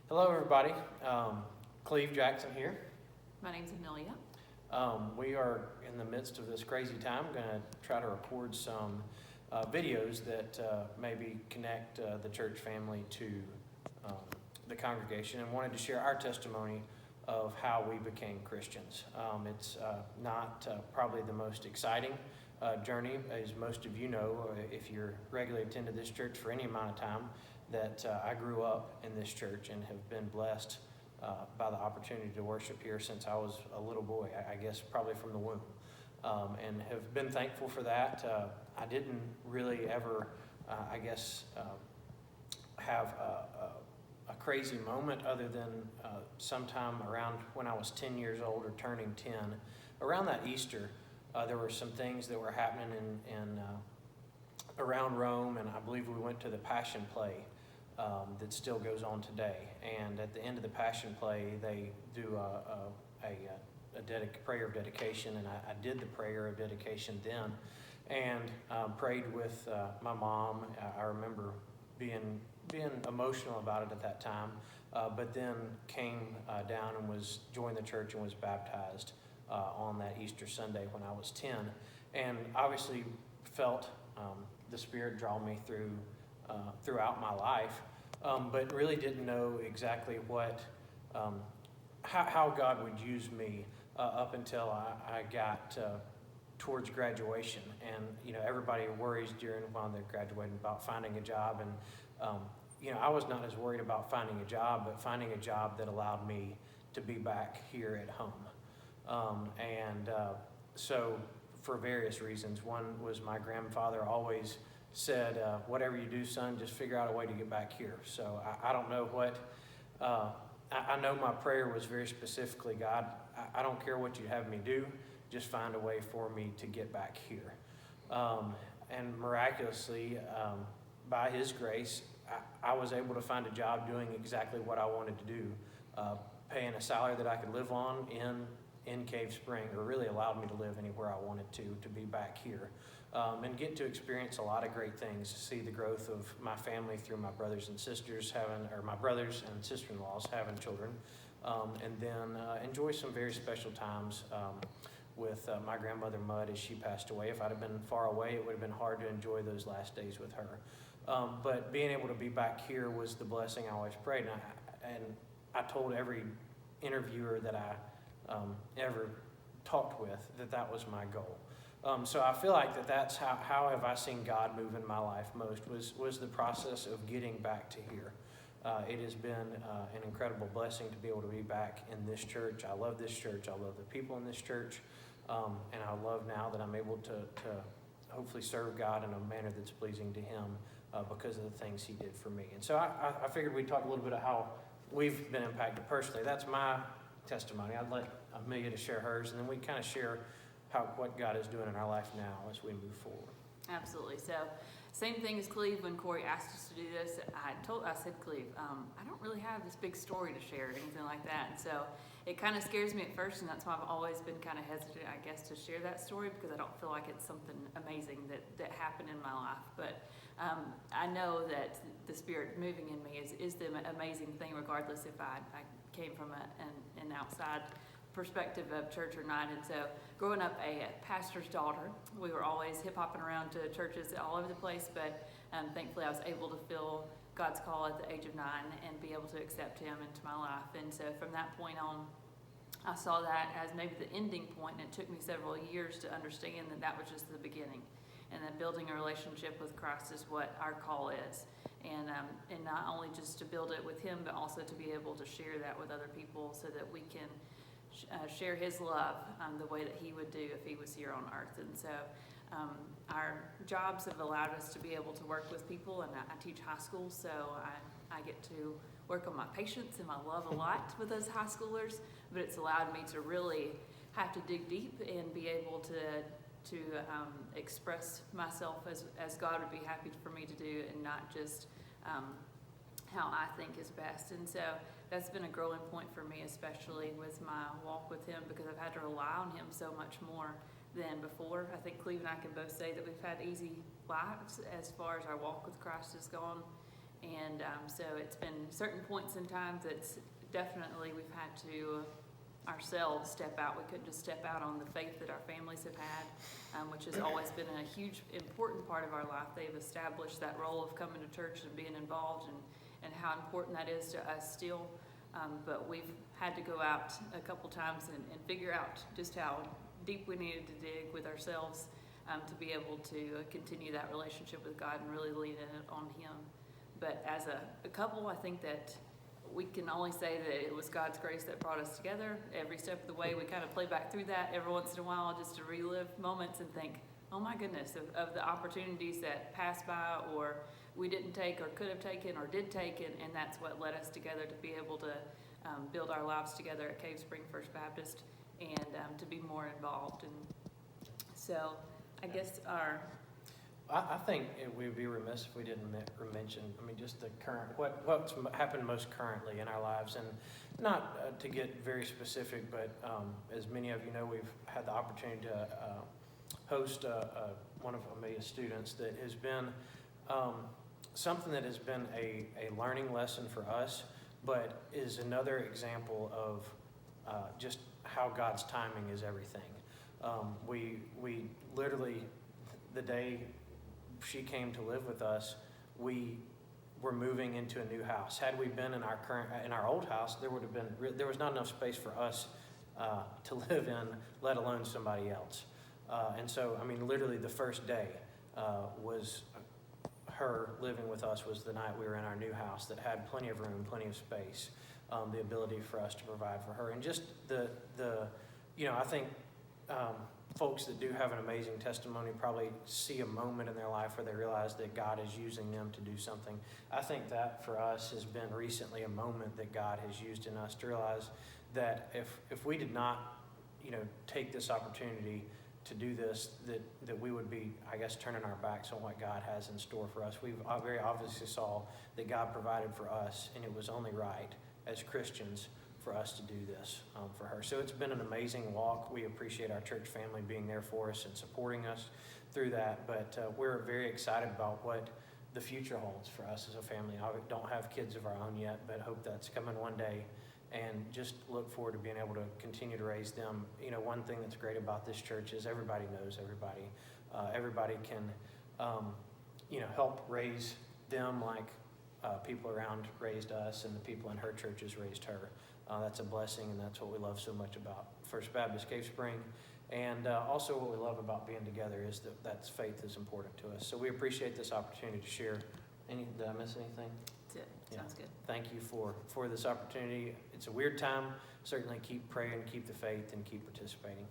Hello, everybody. Cleve Jackson here. My name's Emilia. We are in the midst of this crazy time. I'm going to try to record some videos that maybe connect the church family to the congregation, and wanted to share our testimony of how we became Christians. It's not probably the most exciting journey, as most of you know, if you're regularly attended this church for any amount of time, that I grew up in this church and have been blessed by the opportunity to worship here since I was a little boy, I guess probably from the womb, and have been thankful for that. I didn't really ever, have a crazy moment other than sometime around when I was 10 years old or turning 10. Around that Easter, there were some things that were happening in around Rome, and I believe we went to the Passion Play that still goes on today. And at the end of the Passion Play, they do a prayer of dedication, and I did the prayer of dedication then, and prayed with my mom. I remember being emotional about it at that time, but then came down and joined the church and was baptized on that Easter Sunday when I was 10, and obviously felt the Spirit draw me throughout my life, but really didn't know exactly how God would use me up until I got towards graduation. And everybody worries while they're graduating about finding a job, and I was not as worried about finding a job, but finding a job that allowed me to be back here at home. So for various reasons. One was my grandfather always said, whatever you do, son, just figure out a way to get back here. So I don't know what, I know my prayer was very specifically, God, I don't care what you have me do, just find a way for me to get back here. And miraculously, by His grace, I was able to find a job doing exactly what I wanted to do, paying a salary that I could live on in Cave Spring, or really allowed me to live anywhere I wanted to be back here, and get to experience a lot of great things, see the growth of my family through my brothers and sisters my brothers and sister-in-laws having children, and then enjoy some very special times with my grandmother Mud as she passed away. If I'd have been far away, it would have been hard to enjoy those last days with her. But being able to be back here was the blessing I always prayed, and I told every interviewer that I ever talked with that was my goal. So I feel like that's how have I seen God move in my life most, was the process of getting back to here. It has been an incredible blessing to be able to be back in this church. I love this church. I love the people in this church. And I love now that I'm able to hopefully serve God in a manner that's pleasing to Him because of the things He did for me. And so I figured we'd talk a little bit of how we've been impacted personally. That's my testimony. I'd let Emilia to share hers, and then we kind of share what God is doing in our life now as we move forward. Absolutely. So, same thing as Cleve. When Corey asked us to do this, I said, Cleve, I don't really have this big story to share or anything like that. And so it kind of scares me at first, and that's why I've always been kind of hesitant, I guess, to share that story, because I don't feel like it's something amazing that happened in my life. But I know that the Spirit moving in me is the amazing thing, regardless if I came from an outside perspective of church or not. And so growing up a pastor's daughter, we were always hip-hopping around to churches all over the place, but thankfully I was able to feel God's call at the age of 9 and be able to accept Him into my life. And so from that point on, I saw that as maybe the ending point, and it took me several years to understand that was just the beginning, and that building a relationship with Christ is what our call is. And not only just to build it with Him, but also to be able to share that with other people so that we can share His love the way that He would do if He was here on earth. And so our jobs have allowed us to be able to work with people, and I teach high school, so I get to work on my patience and my love a lot with those high schoolers, but it's allowed me to really have to dig deep and be able to express myself as God would be happy for me to do, and not just how I think is best. And so that's been a growing point for me, especially with my walk with Him, because I've had to rely on Him so much more than before. I think Cleve and I can both say that we've had easy lives as far as our walk with Christ has gone. And so it's been certain points in time that's definitely we've had to ourselves step out. We couldn't just step out on the faith that our families have had, which has always been a huge, important part of our life. They've established that role of coming to church and being involved, and how important that is to us still. But we've had to go out a couple times and figure out just how deep we needed to dig with ourselves to be able to continue that relationship with God and really lean in on Him. But as a couple, I think that we can only say that it was God's grace that brought us together. Every step of the way, we kind of play back through that every once in a while just to relive moments and think, oh my goodness, of the opportunities that passed by or we didn't take or could have taken or did take, and that's what led us together to be able to build our lives together at Cave Spring First Baptist and to be more involved. And so I guess I think we'd be remiss if we didn't mention, just the current, what's happened most currently in our lives. And not to get very specific, but as many of you know, we've had the opportunity to host one of Emilia's students that has been something that has been a learning lesson for us, but is another example of just how God's timing is everything. We literally, the day she came to live with us, we were moving into a new house. Had we been in our old house, there was not enough space for us to live in, let alone somebody else. And so, literally the first day was her living with us was the night we were in our new house that had plenty of room, plenty of space, the ability for us to provide for her. And just I think folks that do have an amazing testimony probably see a moment in their life where they realize that God is using them to do something. I think that for us has been recently a moment that God has used in us to realize that if we did not, take this opportunity to do this, that we would be, I guess, turning our backs on what God has in store for us. We very obviously saw that God provided for us, and it was only right as Christians for us to do this for her. So it's been an amazing walk. We appreciate our church family being there for us and supporting us through that, but we're very excited about what the future holds for us as a family. I don't have kids of our own yet, but hope that's coming one day, and just look forward to being able to continue to raise them. One thing that's great about this church is everybody knows everybody. Everybody can, help raise them like people around raised us, and the people in her churches raised her. That's a blessing, and that's what we love so much about First Baptist Cave Spring. And also what we love about being together is that faith is important to us. So we appreciate this opportunity to share. Did I miss anything? That's it. Sounds good. Thank you for this opportunity. It's a weird time. Certainly keep praying, keep the faith, and keep participating.